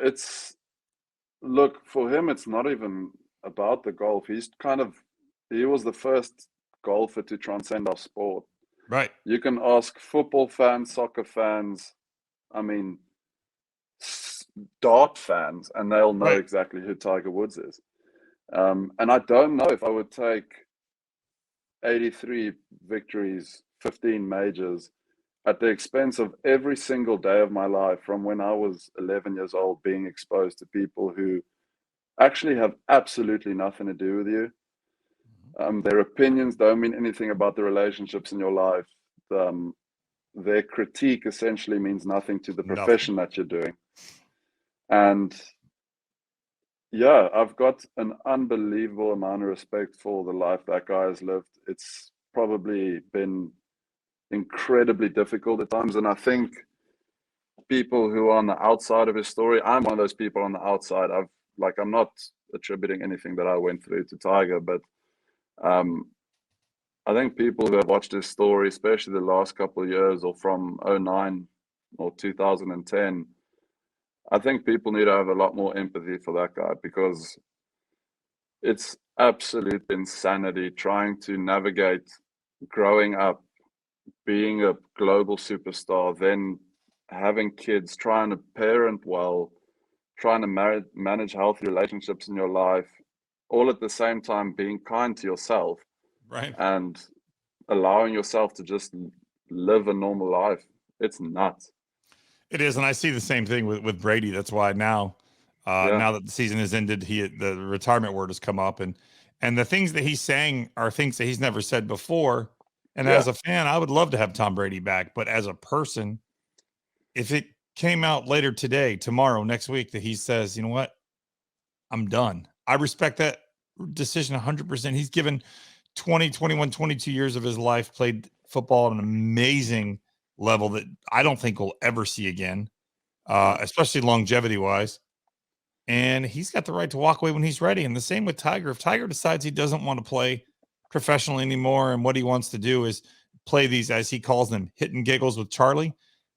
look, for him, it's not even about the golf. He was the first golfer to transcend our sport. Right. You can ask football fans, soccer fans, I mean, dart fans, and they'll know exactly who Tiger Woods is. And I don't know if I would take 83 victories, 15 majors at the expense of every single day of my life from when I was 11 years old being exposed to people who actually have absolutely nothing to do with you. Their opinions don't mean anything about the relationships in your life. Their critique essentially means nothing to the profession that you're doing. And yeah, I've got an unbelievable amount of respect for the life that guy has lived. It's probably been incredibly difficult at times. And I think people who are on the outside of his story, I'm one of those people on the outside. I'm not attributing anything that I went through to Tiger, but I think people who have watched his story, especially the last couple of years or from 2009 or 2010, I think people need to have a lot more empathy for that guy, because it's absolute insanity trying to navigate growing up, being a global superstar, then having kids, trying to parent well, trying to manage healthy relationships in your life, all at the same time being kind to yourself, right, and allowing yourself to just live a normal life. It's nuts. It is, and I see the same thing with Brady. That's why now, now that the season has ended, the retirement word has come up, and the things that he's saying are things that he's never said before. And as a fan, I would love to have Tom Brady back, but as a person, if it came out later today, tomorrow, next week, that he says, you know what, I'm done, I respect that decision 100%. He's given 20, 21, 22 years of his life, played football at an amazing level that I don't think we'll ever see again, especially longevity wise. And he's got the right to walk away when he's ready. And the same with Tiger. If Tiger decides he doesn't want to play professionally anymore, and what he wants to do is play these, as he calls them, hit and giggles with Charlie,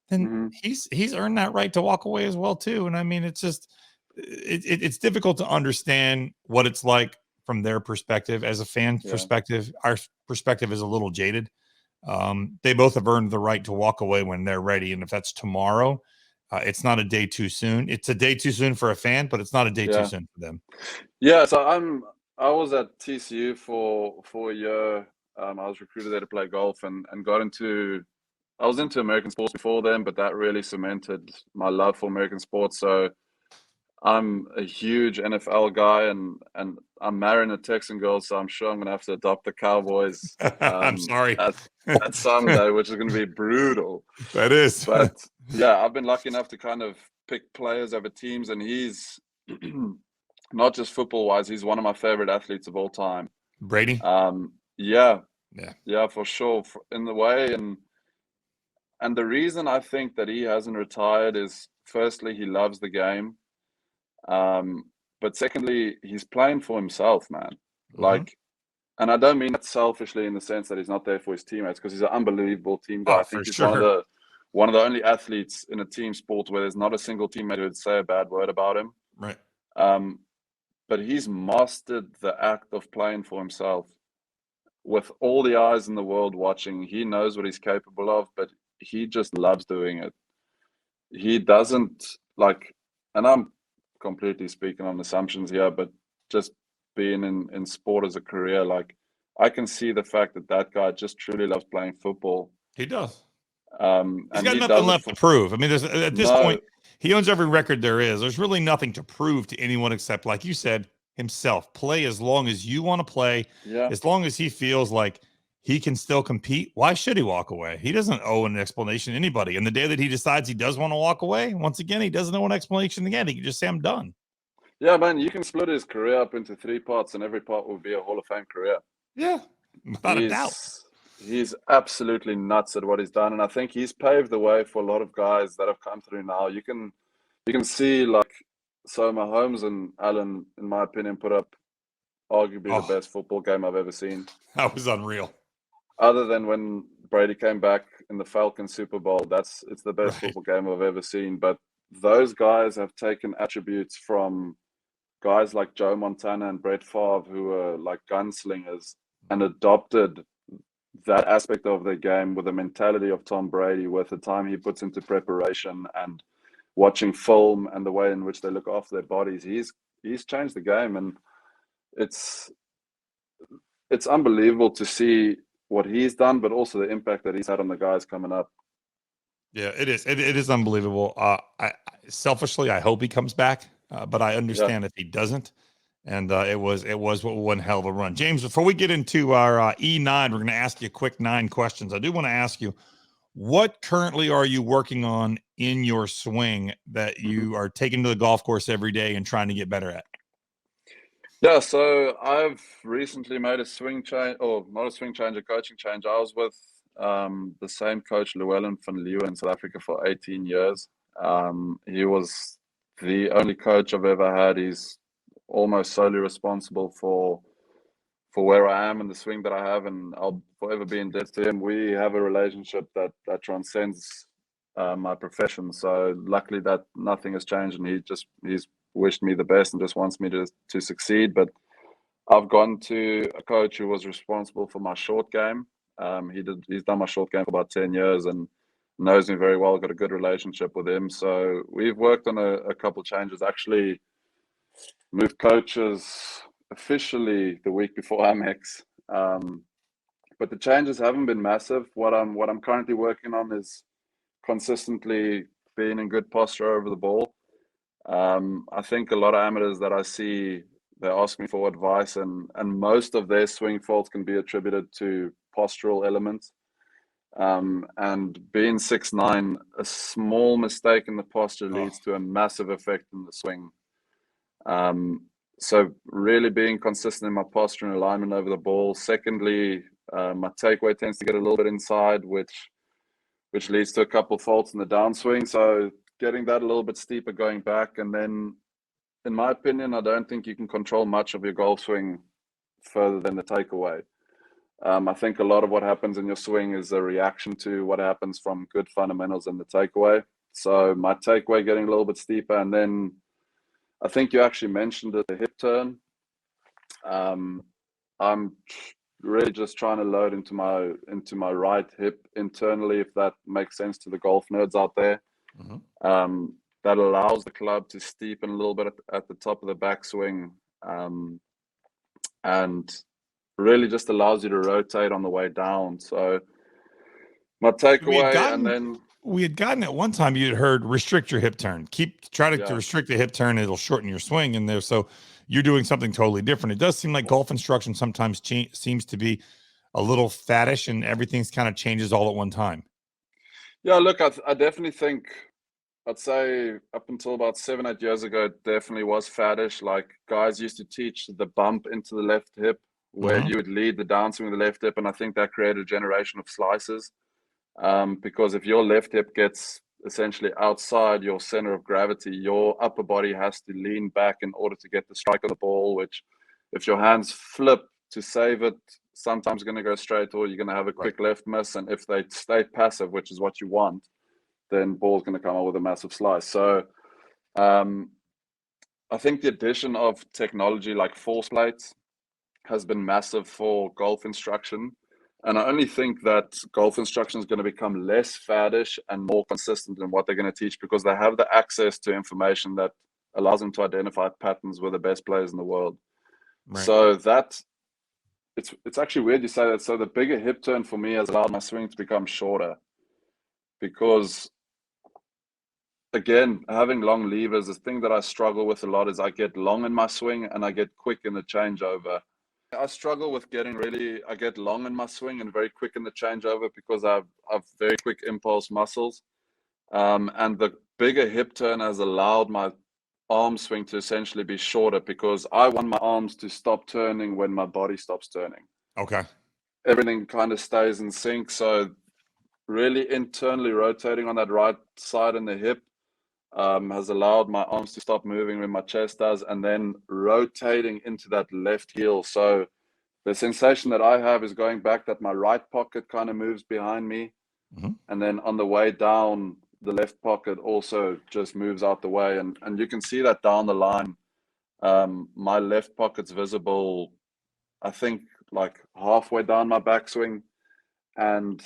then he's earned that right to walk away as well too. And I mean, it's just it's difficult to understand what it's like from their perspective. As a fan perspective, our perspective is a little jaded. They both have earned the right to walk away when they're ready. And if that's tomorrow, it's not a day too soon. It's a day too soon for a fan, but it's not a day too soon for them. Yeah. So I was at TCU for a year. I was recruited there to play golf, and I was into American sports before then, but that really cemented my love for American sports. So I'm a huge NFL guy, and I'm marrying a Texan girl, so I'm sure I'm going to have to adopt the Cowboys. I'm sorry. At Sunday, which is going to be brutal. That is. But yeah, I've been lucky enough to kind of pick players over teams, and he's not just football wise, he's one of my favorite athletes of all time. Brady? Yeah, for sure. In the way, and the reason I think that he hasn't retired is, firstly, he loves the game. But secondly, he's playing for himself, man. Like, and I don't mean that selfishly in the sense that he's not there for his teammates, because he's an unbelievable team guy. I think he's one of the only athletes in a team sport where there's not a single teammate who would say a bad word about him. Right. But he's mastered the act of playing for himself. With all the eyes in the world watching, he knows what he's capable of, but he just loves doing it. He doesn't and I'm completely speaking on assumptions here, but just being in sport as a career, I can see the fact that guy just truly loves playing football. He does. He's got nothing left to prove. I mean, at this point, he owns every record there is. There's really nothing to prove to anyone except, like you said, himself. Play as long as you want to play. Yeah. As long as he feels like he can still compete, why should he walk away? He doesn't owe an explanation to anybody. And the day that he decides he does want to walk away, once again, he doesn't owe an explanation again. He can just say, I'm done. Yeah, man, you can split his career up into 3 parts, and every part will be a Hall of Fame career. Yeah, without a doubt. He's absolutely nuts at what he's done, and I think he's paved the way for a lot of guys that have come through now. You can see, like, so Mahomes and Allen, in my opinion, put up arguably the best football game I've ever seen. That was unreal. Other than when Brady came back in the Falcons Super Bowl, it's the best football game I've ever seen. But those guys have taken attributes from guys like Joe Montana and Brett Favre, who are like gunslingers, and adopted that aspect of the game with the mentality of Tom Brady, with the time he puts into preparation and watching film and the way in which they look after their bodies. He's changed the game, and it's unbelievable to see what he's done, but also the impact that he's had on the guys coming up. Yeah, it is. It is unbelievable. Selfishly, I hope he comes back, but I understand if he doesn't. And it was one hell of a run. James, before we get into our E9, we're going to ask you quick 9 questions. I do want to ask you, what currently are you working on in your swing that you are taking to the golf course every day and trying to get better at? Yeah, so I've recently made a swing change, or not a swing change, a coaching change. I was with the same coach, Llewellyn van Leeuwen, in South Africa for 18 years. He was the only coach I've ever had. He's almost solely responsible for where I am and the swing that I have, and I'll forever be in debt to him. We have a relationship that transcends my profession. So luckily that nothing has changed, and he's wished me the best and just wants me to succeed. But I've gone to a coach who was responsible for my short game. He's done my short game for about 10 years and knows me very well, got a good relationship with him. So we've worked on a couple of changes. Actually moved coaches officially the week before Amex. But the changes haven't been massive. What I'm currently working on is consistently being in good posture over the ball. I think a lot of amateurs that I see, they ask me for advice, and most of their swing faults can be attributed to postural elements. And being 6'9", a small mistake in the posture leads to a massive effect in the swing. So really being consistent in my posture and alignment over the ball. Secondly, my takeaway tends to get a little bit inside, which leads to a couple faults in the downswing. So getting that a little bit steeper going back. And then, in my opinion, I don't think you can control much of your golf swing further than the takeaway. I think a lot of what happens in your swing is a reaction to what happens from good fundamentals in the takeaway. So my takeaway getting a little bit steeper. And then I think you actually mentioned it, the hip turn. I'm really just trying to load into my right hip internally, if that makes sense to the golf nerds out there. That allows the club to steepen a little bit at the top of the backswing, and really just allows you to rotate on the way down. So my takeaway, we had gotten at one time, you had heard restrict your hip turn. Try to restrict the hip turn. It'll shorten your swing in there. So you're doing something totally different. It does seem like golf instruction sometimes seems to be a little faddish, and everything's kind of changes all at one time. Yeah, look, I definitely think, I'd say up until about 7-8 years ago, it definitely was faddish. Like, guys used to teach the bump into the left hip, where you would lead the downswing with the left hip, and I think that created a generation of slices. Because if your left hip gets essentially outside your center of gravity, your upper body has to lean back in order to get the strike of the ball, which, if your hands flip to save it, sometimes going to go straight, or you're going to have a quick left miss. And if they stay passive, which is what you want, then ball's going to come out with a massive slice. So I think the addition of technology like force plates has been massive for golf instruction. And I only think that golf instruction is going to become less faddish and more consistent in what they're going to teach, because they have the access to information that allows them to identify patterns with the best players in the world. Right. So that it's actually weird you say that. So the bigger hip turn for me has allowed my swing to become shorter, because, again, having long levers, the thing that I struggle with a lot is I get long in my swing and I get quick in the changeover. I struggle with I get long in my swing and very quick in the changeover, because I've very quick impulse muscles. And the bigger hip turn has allowed my arm swing to essentially be shorter, because I want my arms to stop turning when my body stops turning. Okay. Everything kind of stays in sync. So really internally rotating on that right side in the hip has allowed my arms to stop moving when my chest does, and then rotating into that left heel. So the sensation that I have is going back that my right pocket kind of moves behind me. Mm-hmm. And then on the way down, the left pocket also just moves out the way. And you can see that down the line. My left pocket's visible, I think, like halfway down my backswing. And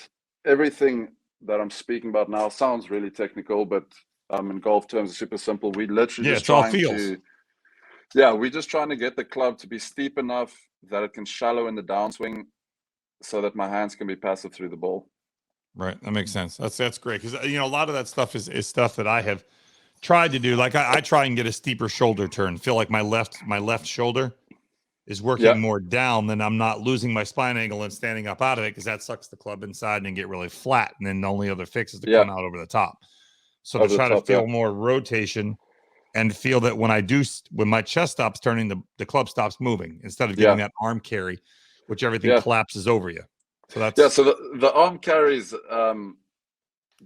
everything that I'm speaking about now sounds really technical, but in golf terms, it's super simple. We literally just it's all trying feels. we're just trying to get the club to be steep enough that it can shallow in the downswing so that my hands can be passive through the ball. Right. That makes sense. That's great. Because, a lot of that stuff is stuff that I have tried to do. Like I try and get a steeper shoulder turn, feel like my left shoulder is working more down, then I'm not losing my spine angle and standing up out of it, because that sucks the club inside and get really flat. And then the only other fix is to come out over the top. So to try to feel more rotation and feel that when my chest stops turning, the club stops moving, instead of getting that arm carry, which everything collapses over you. So that's so the arm carries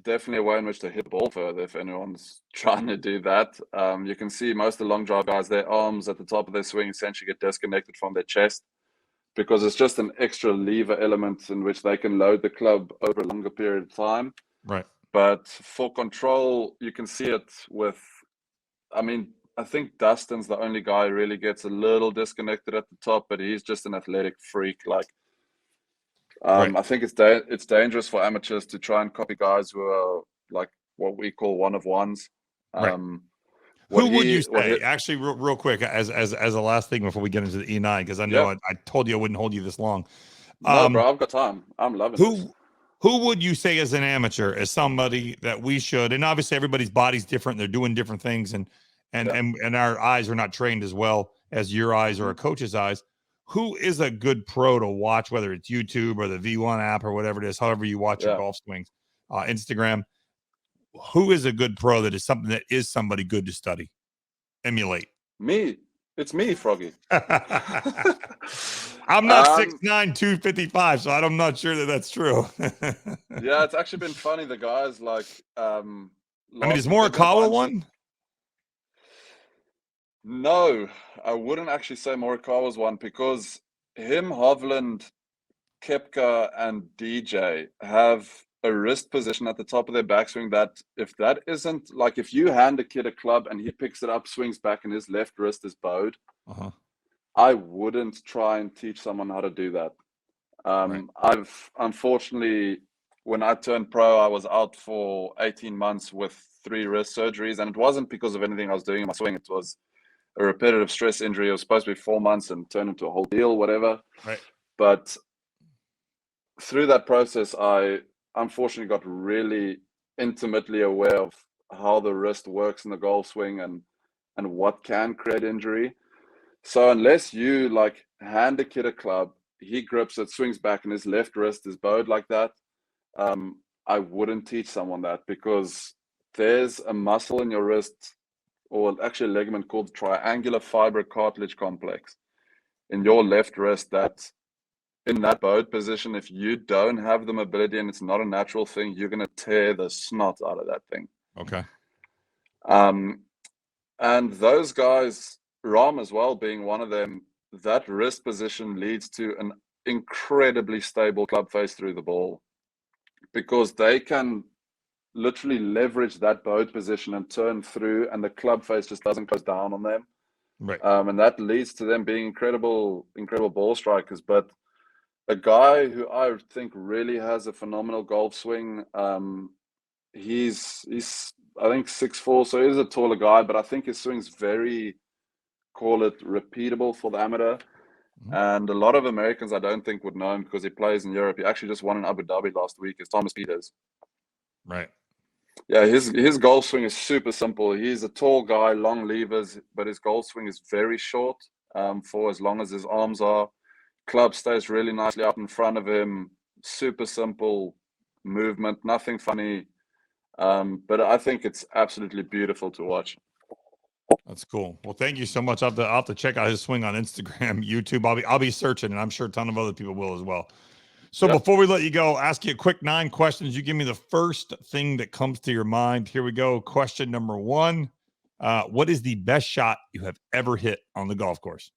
definitely a way in which to hit the ball further if anyone's trying to do that. You can see most of the long drive guys, their arms at the top of their swing essentially get disconnected from their chest, because it's just an extra lever element in which they can load the club over a longer period of time. Right. But for control, you can see it with, I think Dustin's the only guy who really gets a little disconnected at the top, but he's just an athletic freak. Like, I think it's dangerous for amateurs to try and copy guys who are like what we call one of ones. Who would you say, actually, real quick, as a last thing before we get into the E9, because I know I told you I wouldn't hold you this long. No, bro, I've got time. I'm loving this. Who would you say as an amateur, as somebody that we should, and obviously everybody's body's different, they're doing different things, and our eyes are not trained as well as your eyes or a coach's eyes. Who is a good pro to watch, whether it's YouTube or the V1 app or whatever it is, however you watch your golf swings, Instagram? Who is a good pro that is somebody good to study, emulate? Me. It's me, Froggy. I'm not 6'9", 255, so I'm not sure that that's true. Yeah, it's actually been funny. The guys like, is Morikawa one? No, I wouldn't actually say Morikawa's one, because him, Hovland, Koepka, and DJ have a wrist position at the top of their backswing that if you hand a kid a club and he picks it up, swings back, and his left wrist is bowed, I wouldn't try and teach someone how to do that. I've unfortunately, when I turned pro, I was out for 18 months with 3 wrist surgeries, and it wasn't because of anything I was doing in my swing. It was a repetitive stress injury. It was supposed to be 4 months and turned into a whole deal, whatever. But through that process, I unfortunately got really intimately aware of how the wrist works in the golf swing and what can create injury. So unless you like hand a kid a club, he grips it, swings back, and his left wrist is bowed like that, I wouldn't teach someone that, because there's a muscle in your wrist, or actually a ligament called triangular fiber cartilage complex in your left wrist, that in that bowed position, if you don't have the mobility and it's not a natural thing, you're going to tear the snot out of that thing. Okay. And those guys, Rahm as well being one of them, that wrist position leads to an incredibly stable club face through the ball, because they can literally leverage that bowed position and turn through, and the club face just doesn't close down on them. And that leads to them being incredible ball strikers. But a guy who I think really has a phenomenal golf swing, he's I think 6'4", so he's a taller guy, but I think his swing's very, call it, repeatable for the amateur. And a lot of Americans I don't think would know him because he plays in Europe. He actually just won in Abu Dhabi last week. It's Thomas Peters. Yeah, his golf swing is super simple. He's a tall guy, long levers, but his golf swing is very short for as long as his arms are. Club stays really nicely up in front of him. Super simple movement, nothing funny. But I think it's absolutely beautiful to watch. That's cool. Well, thank you so much. I'll have to check out his swing on Instagram, YouTube. I'll be searching, and I'm sure a ton of other people will as well. So Yeah. before we let you go, ask you a quick 9 questions. You give me the first thing that comes to your mind. Here we go. Question number 1. What is the best shot you have ever hit on the golf course?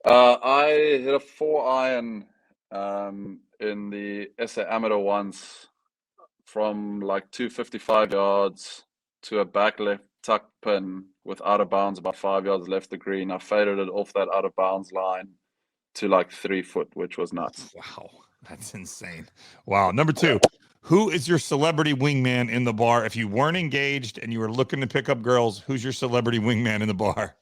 I hit a 4-iron in the SA Amateur once from like 255 yards to a back left tuck pin with out of bounds about 5 yards left the green. I faded it off that out of bounds line to like 3 foot, which was nuts. Wow, that's insane. Wow. Number 2, who is your celebrity wingman in the bar? If you weren't engaged and you were looking to pick up girls, who's your celebrity wingman in the bar?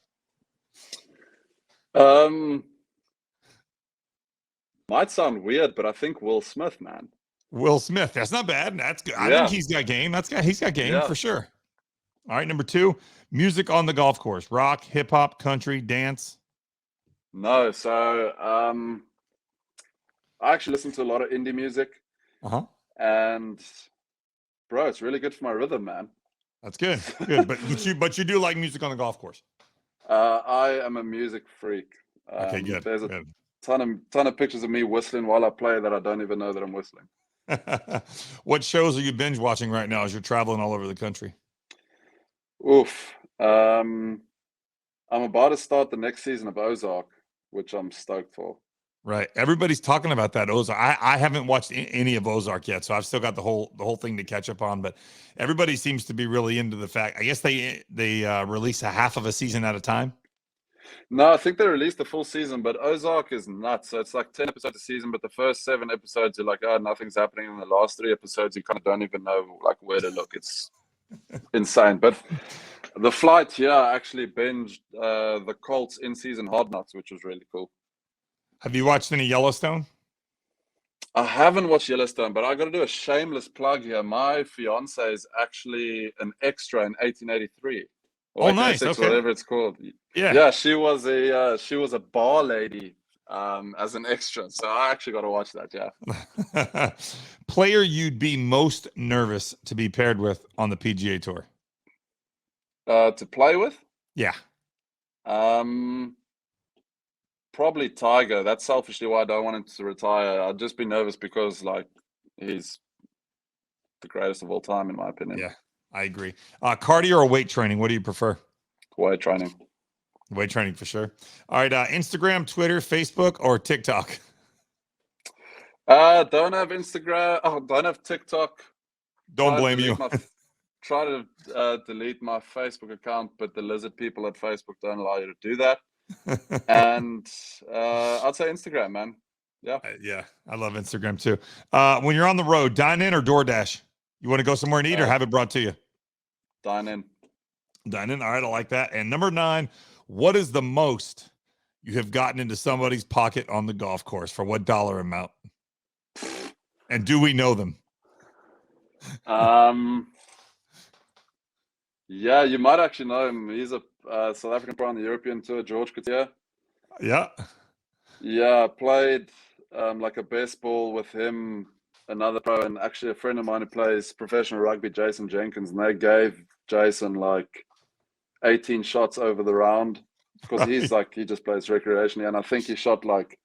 Might sound weird, but I think Will Smith, man. Will Smith. That's not bad. That's good. I Yeah. think he's got game. He's got game Yeah. for sure. All right. Number 2, music on the golf course: rock, hip hop, country, dance. No, so I actually listen to a lot of indie music, and bro, it's really good for my rhythm, man. That's good. Good. But you do like music on the golf course. I am a music freak. Okay, good. There's a Good. ton of pictures of me whistling while I play that I don't even know that I'm whistling. What shows are you binge watching right now as you're traveling all over the country? Oof. I'm about to start the next season of Ozark, which I'm stoked for. Right. Everybody's talking about that Ozark. I haven't watched any of Ozark yet, so I've still got the whole thing to catch up on. But everybody seems to be really into the fact. I guess they release a half of a season at a time. No, I think they released the full season, but Ozark is nuts. So it's like 10 episodes a season, but the first 7 episodes are like, oh, nothing's happening. And the last 3 episodes, you kind of don't even know like where to look. It's insane. But the flight, I actually binged the Colts in-season Hard Knocks, which was really cool. Have you watched any Yellowstone? I haven't watched Yellowstone, but I got to do a shameless plug here. My fiance is actually an extra in 1883. Or Nice. Okay. Whatever it's called. Yeah. She was a bar lady as an extra. So I actually got to watch that. Yeah. Player you'd be most nervous to be paired with on the PGA Tour? To play with? Yeah. Probably Tiger. That's selfishly why I don't want him to retire. I'd just be nervous because like he's the greatest of all time, in my opinion. Yeah, I agree. Cardio or weight training? What do you prefer? Weight training. Weight training for sure. All right. Instagram, Twitter, Facebook, or TikTok? Don't have Instagram. Oh, don't have TikTok. Don't blame you. Try to delete my Facebook account, but the lizard people at Facebook don't allow you to do that. And I'd say Instagram, man. Yeah. Yeah, I love Instagram too. When you're on the road, dine in or DoorDash? You want to go somewhere and eat or have it brought to you? Dine in. Dine in. All right, I like that. And number 9, what is the most you have gotten into somebody's pocket on the golf course? For what dollar amount? And do we know them? Yeah, you might actually know him. He's a South African pro on the European Tour, George Couture. Yeah. Yeah, I played like a best ball with him, another pro, and actually a friend of mine who plays professional rugby, Jason Jenkins, and they gave Jason like 18 shots over the round because he just plays recreationally, and I think he shot like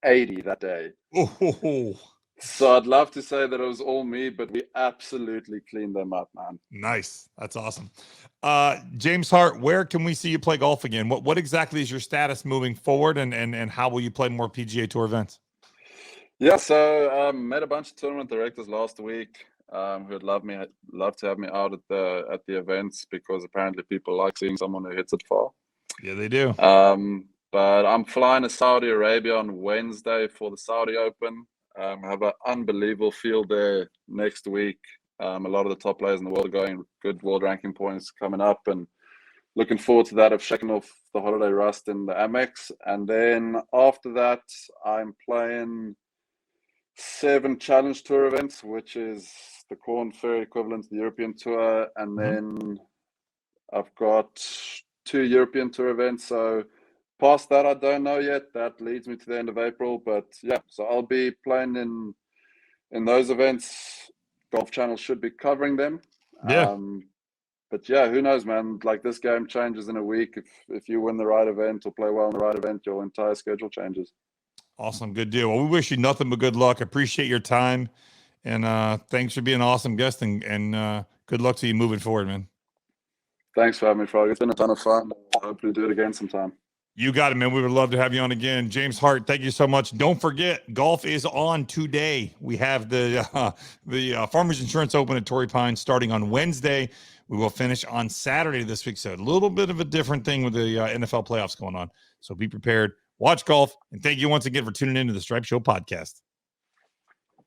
80 that day. Oh. So I'd love to say that it was all me, but we absolutely cleaned them up, man. Nice. That's awesome. James Hart, where can we see you play golf again? What exactly is your status moving forward, and how will you play more PGA Tour events? Yeah, so met a bunch of tournament directors last week who would love to have me out at the events because apparently people like seeing someone who hits it far. Yeah, they do. But I'm flying to Saudi Arabia on Wednesday for the Saudi Open. I have an unbelievable field there next week. A lot of the top players in the world are going, good world ranking points coming up, and looking forward to that, of shaking off the holiday rust in the Amex. And then after that, I'm playing 7 Challenge Tour events, which is the Corn Ferry equivalent to the European Tour. And then I've got 2 European Tour events. So past that, I don't know yet. That leads me to the end of April. But yeah, so I'll be playing in those events. Golf Channel should be covering them. Yeah. but yeah, who knows, man? Like this game changes in a week. If you win the right event or play well in the right event, your entire schedule changes. Awesome. Good deal. Well, we wish you nothing but good luck. Appreciate your time. And thanks for being an awesome guest, and good luck to you moving forward, man. Thanks for having me, Frog. It's been a ton of fun. Hopefully do it again sometime. You got it, man. We would love to have you on again. James Hart, thank you so much. Don't forget, golf is on today. We have the Farmers Insurance Open at Torrey Pines starting on Wednesday. We will finish on Saturday this week. So a little bit of a different thing with the NFL playoffs going on. So be prepared. Watch golf. And thank you once again for tuning into the Stripe Show podcast.